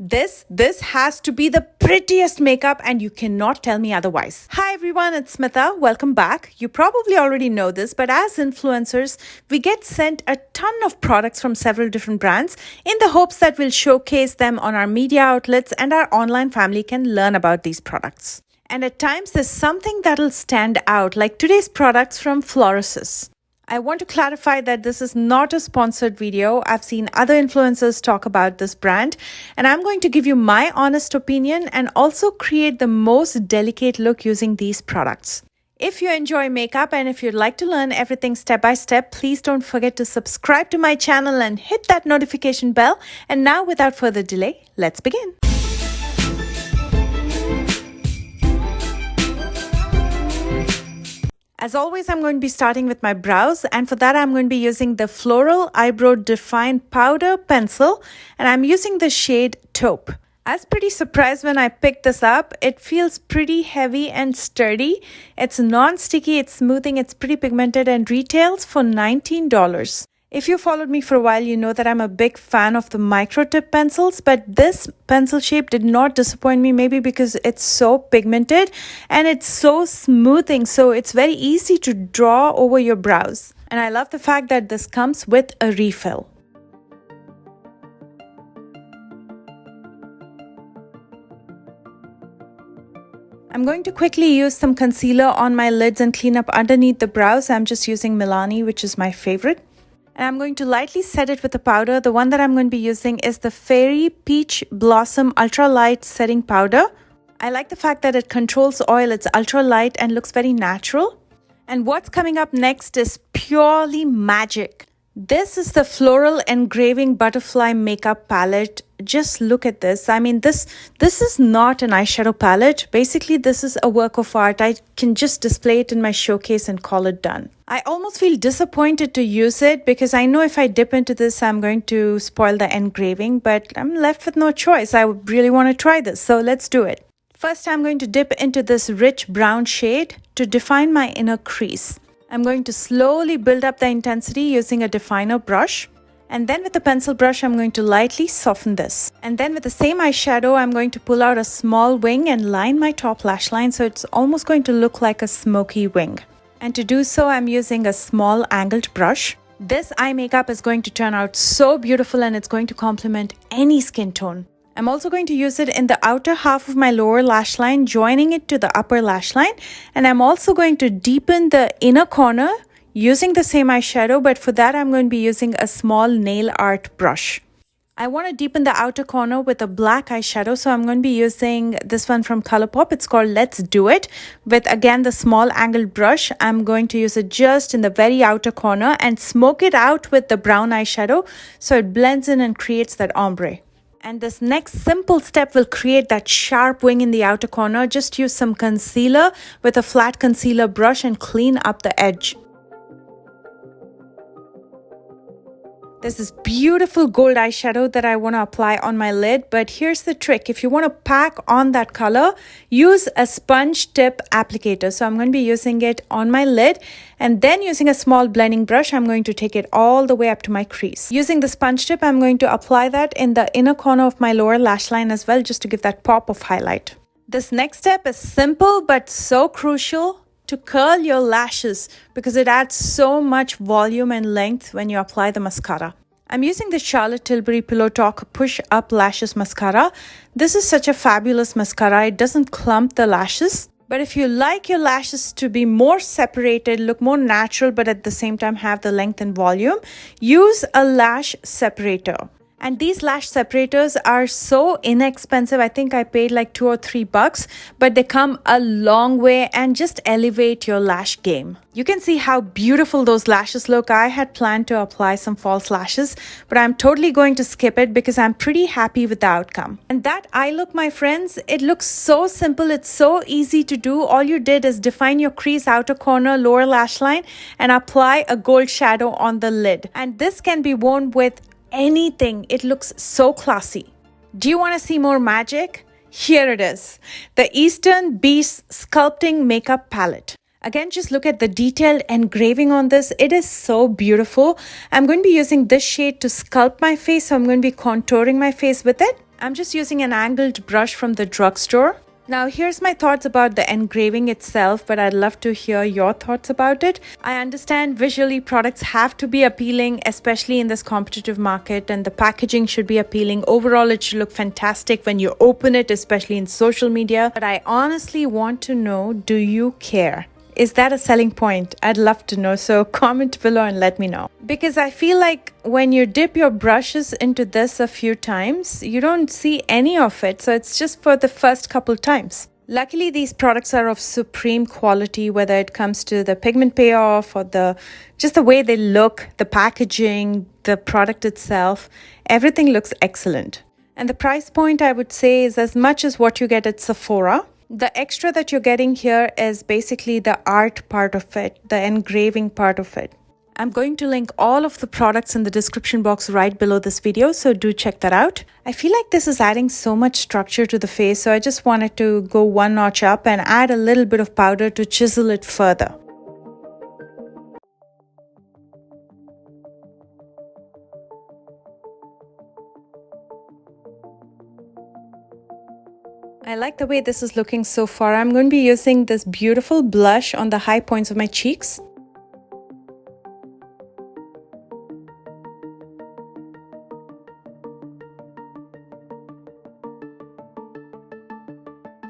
This has to be the prettiest makeup and you cannot tell me otherwise. Hi everyone, it's Smitha. Welcome back. You probably already know this, but as influencers, we get sent a ton of products from several different brands in the hopes that we'll showcase them on our media outlets and our online family can learn about these products. And at times there's something that'll stand out, like today's products from Florasis. I want to clarify that this is not a sponsored video. I've seen other influencers talk about this brand, and I'm going to give you my honest opinion and also create the most delicate look using these products. If you enjoy makeup and if you'd like to learn everything step by step, please don't forget to subscribe to my channel and hit that notification bell. And now, without further delay, let's begin. As always, I'm going to be starting with my brows, and for that I'm going to be using the Floral Eyebrow Define Powder Pencil, and I'm using the shade Taupe. I was pretty surprised when I picked this up. It feels pretty heavy and sturdy. It's non-sticky, it's smoothing, it's pretty pigmented, and retails for $19. If you followed me for a while, you know that I'm a big fan of the micro tip pencils, but this pencil shape did not disappoint me, maybe because it's so pigmented and it's so smoothing, so it's very easy to draw over your brows. And I love the fact that this comes with a refill. I'm going to quickly use some concealer on my lids and clean up underneath the brows. I'm just using Milani, which is my favorite. And I'm going to lightly set it with a powder. The one that I'm going to be using is the Fairy Peach Blossom Ultra Light Setting Powder. I like the fact that it controls oil, it's ultra light and looks very natural. And what's coming up next is purely magic. This is the Floral Engraving Butterfly Makeup Palette. Just look at this. I mean, this is not an eyeshadow palette. Basically, this is a work of art. I can just display it in my showcase and call it done. I almost feel disappointed to use it because I know if I dip into this, I'm going to spoil the engraving, but I'm left with no choice. I really want to try this, so let's do it. First, I'm going to dip into this rich brown shade to define my inner crease. I'm going to slowly build up the intensity using a definer brush. And then with the pencil brush, I'm going to lightly soften this. And then with the same eyeshadow, I'm going to pull out a small wing and line my top lash line so it's almost going to look like a smoky wing. And to do so, I'm using a small angled brush. This eye makeup is going to turn out so beautiful and it's going to complement any skin tone. I'm also going to use it in the outer half of my lower lash line, joining it to the upper lash line. And I'm also going to deepen the inner corner using the same eyeshadow, but for that I'm going to be using a small nail art brush. I want to deepen the outer corner with a black eyeshadow, so I'm going to be using this one from Colourpop. It's called Let's Do It. With again the small angled brush, I'm going to use it just in the very outer corner and smoke it out with the brown eyeshadow so it blends in and creates that ombre. And this next simple step will create that sharp wing in the outer corner. Just use some concealer with a flat concealer brush and clean up the edge. There's this beautiful gold eyeshadow that I want to apply on my lid, but here's the trick. If you want to pack on that color, use a sponge tip applicator. So I'm going to be using it on my lid, and then using a small blending brush, I'm going to take it all the way up to my crease. Using the sponge tip, I'm going to apply that in the inner corner of my lower lash line as well, just to give that pop of highlight. This next step is simple but so crucial. To curl your lashes because it adds so much volume and length when you apply the mascara. I'm using the Charlotte Tilbury Pillow Talk Push Up Lashes Mascara. This is such a fabulous mascara. It doesn't clump the lashes. But if you like your lashes to be more separated, look more natural, but at the same time have the length and volume, use a lash separator. And these lash separators are so inexpensive. I think I paid like $2 or $3, but they come a long way and just elevate your lash game. You can see how beautiful those lashes look. I had planned to apply some false lashes, but I'm totally going to skip it because I'm pretty happy with the outcome. And that eye look, my friends, it looks so simple. It's so easy to do. All you did is define your crease, outer corner, lower lash line, and apply a gold shadow on the lid. And this can be worn with anything. It looks so classy. Do you want to see more magic? Here it is, the Eastern Beast Sculpting Makeup Palette. Again, just look at the detailed engraving on this. It is so beautiful. I'm going to be using this shade to sculpt my face, so I'm going to be contouring my face with it. I'm just using an angled brush from the drugstore. Now here's my thoughts about the engraving itself, but I'd love to hear your thoughts about it. I understand visually products have to be appealing, especially in this competitive market, and the packaging should be appealing. Overall, it should look fantastic when you open it, especially in social media. But I honestly want to know, do you care? Is that a selling point? I'd love to know, so comment below and let me know. Because I feel like when you dip your brushes into this a few times, you don't see any of it, so it's just for the first couple times. Luckily, these products are of supreme quality, whether it comes to the pigment payoff or just the way they look, the packaging, the product itself. Everything looks excellent. And the price point, I would say, is as much as what you get at Sephora. The extra that you're getting here is basically the art part of it, the engraving part of it. I'm going to link all of the products in the description box right below this video, so do check that out. I feel like this is adding so much structure to the face, so I just wanted to go one notch up and add a little bit of powder to chisel it further. I like the way this is looking so far. I'm going to be using this beautiful blush on the high points of my cheeks.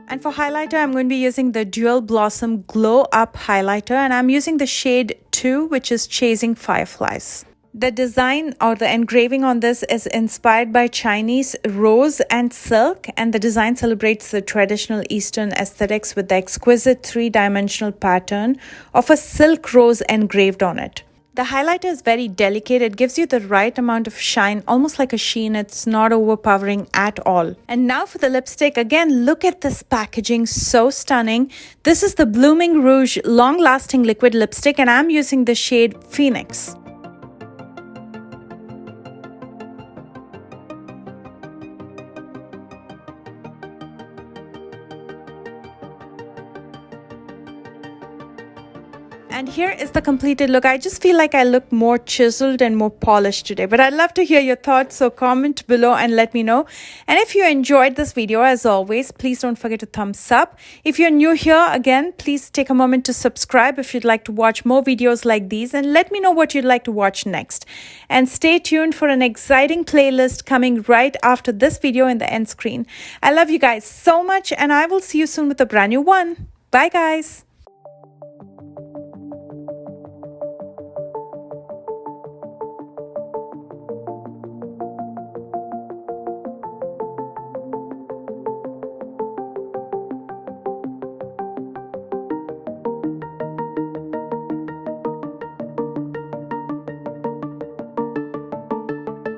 And for highlighter, I'm going to be using the Dual Blossom Glow Up Highlighter, and I'm using the shade 2, which is Chasing Fireflies. The design or the engraving on this is inspired by Chinese rose and silk, and the design celebrates the traditional Eastern aesthetics with the exquisite three-dimensional pattern of a silk rose engraved on it. The highlighter is very delicate. It gives you the right amount of shine, almost like a sheen. It's not overpowering at all. And now for the lipstick. Again, look at this packaging, so stunning. This is the Blooming Rouge long-lasting liquid lipstick, and I'm using the shade Phoenix. And here is the completed look. I just feel like I look more chiseled and more polished today. But I'd love to hear your thoughts, so comment below and let me know. And if you enjoyed this video, as always, please don't forget to thumbs up. If you're new here, again, please take a moment to subscribe if you'd like to watch more videos like these. And let me know what you'd like to watch next. And stay tuned for an exciting playlist coming right after this video in the end screen. I love you guys so much, and I will see you soon with a brand new one. Bye, guys.